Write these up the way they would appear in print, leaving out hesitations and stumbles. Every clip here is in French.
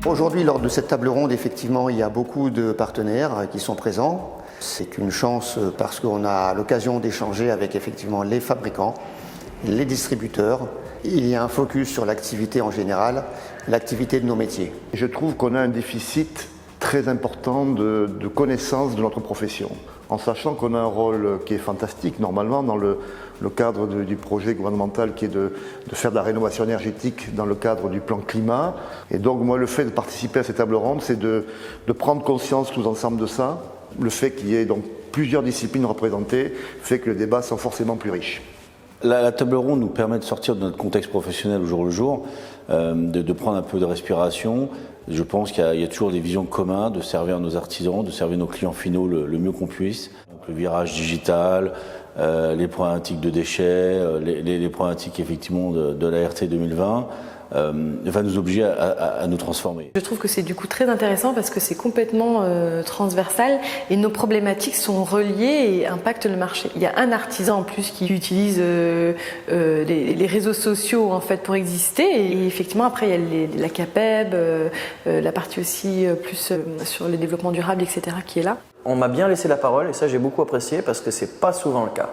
Aujourd'hui, lors de cette table ronde, effectivement, il y a beaucoup de partenaires qui sont présents. C'est une chance parce qu'on a l'occasion d'échanger avec effectivement les fabricants, les distributeurs. Il y a un focus sur l'activité en général, l'activité de nos métiers. Je trouve qu'on a un déficit très important de connaissance de notre profession, en sachant qu'on a un rôle qui est fantastique normalement dans le cadre du projet gouvernemental qui est de faire de la rénovation énergétique dans le cadre du plan climat. Et donc moi, le fait de participer à cette table ronde, c'est de prendre conscience tous ensemble de ça. Le fait qu'il y ait donc plusieurs disciplines représentées fait que le débat soit forcément plus riche. La table ronde nous permet de sortir de notre contexte professionnel au jour le jour, de prendre un peu de respiration. Je pense qu'il y a toujours des visions communes, de servir nos artisans, de servir nos clients finaux le mieux qu'on puisse. Donc, le virage digital, les problématiques de déchets, les problématiques effectivement de la RT 2020 va nous obliger à nous transformer. Je trouve que c'est du coup très intéressant parce que c'est complètement transversal et nos problématiques sont reliées et impactent le marché. Il y a un artisan en plus qui utilise les réseaux sociaux en fait pour exister et effectivement après il y a la CAPEB, la partie aussi plus sur le développement durable, etc. qui est là. On m'a bien laissé la parole et ça j'ai beaucoup apprécié parce que c'est pas souvent le cas.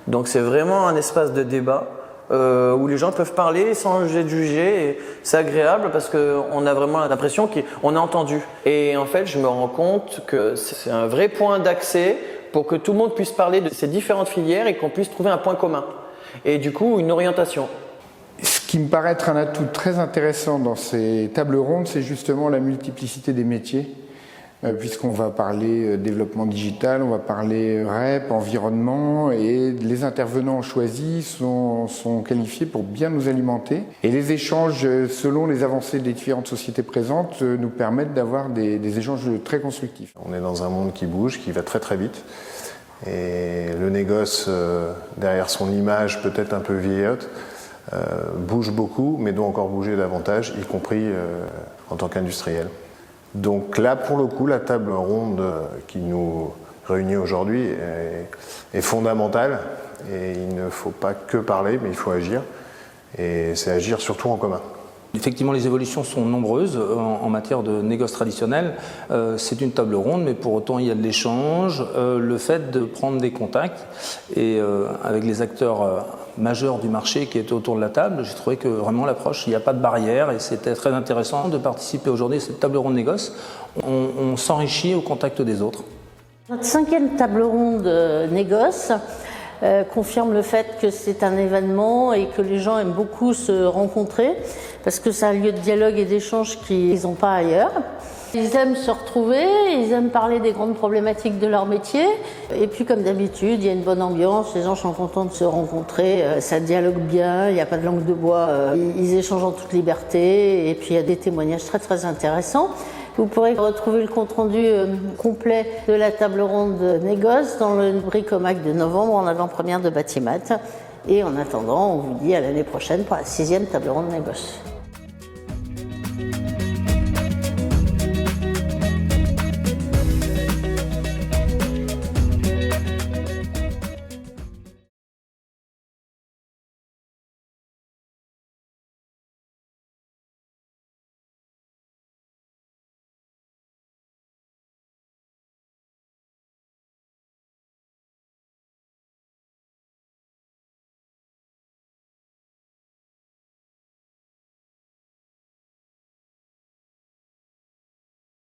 Donc c'est vraiment un espace de débat où les gens peuvent parler sans être jugés. Et c'est agréable parce qu'on a vraiment l'impression qu'on est entendu. Et en fait, je me rends compte que c'est un vrai point d'accès pour que tout le monde puisse parler de ces différentes filières et qu'on puisse trouver un point commun. Et du coup, une orientation. Ce qui me paraît être un atout très intéressant dans ces tables rondes, c'est justement la multiplicité des métiers. Puisqu'on va parler développement digital, on va parler REP, environnement, et les intervenants choisis sont qualifiés pour bien nous alimenter. Et les échanges, selon les avancées des différentes sociétés présentes, nous permettent d'avoir des échanges très constructifs. On est dans un monde qui bouge, qui va très très vite. Et le négoce, derrière son image peut-être un peu vieillotte, bouge beaucoup, mais doit encore bouger davantage, y compris en tant qu'industriel. Donc là, pour le coup, la table ronde qui nous réunit aujourd'hui est fondamentale et il ne faut pas que parler, mais il faut agir et c'est agir surtout en commun. Effectivement, les évolutions sont nombreuses en matière de négoce traditionnel. C'est une table ronde, mais pour autant, il y a de l'échange, le fait de prendre des contacts. Et avec les acteurs majeurs du marché qui étaient autour de la table, j'ai trouvé que vraiment l'approche, il n'y a pas de barrière et c'était très intéressant de participer aujourd'hui à cette table ronde négoce. On s'enrichit au contact des autres. Notre 5e table ronde négoce confirme le fait que c'est un événement et que les gens aiment beaucoup se rencontrer parce que c'est un lieu de dialogue et d'échange qu'ils n'ont pas ailleurs. Ils aiment se retrouver, ils aiment parler des grandes problématiques de leur métier et puis comme d'habitude, il y a une bonne ambiance, les gens sont contents de se rencontrer, ça dialogue bien, il n'y a pas de langue de bois, ils échangent en toute liberté et puis il y a des témoignages très très intéressants. Vous pourrez retrouver le compte-rendu complet de la table ronde négoce dans le Bricomac de novembre en avant-première de Batimat. Et en attendant, on vous dit à l'année prochaine pour la 6e table ronde négoce.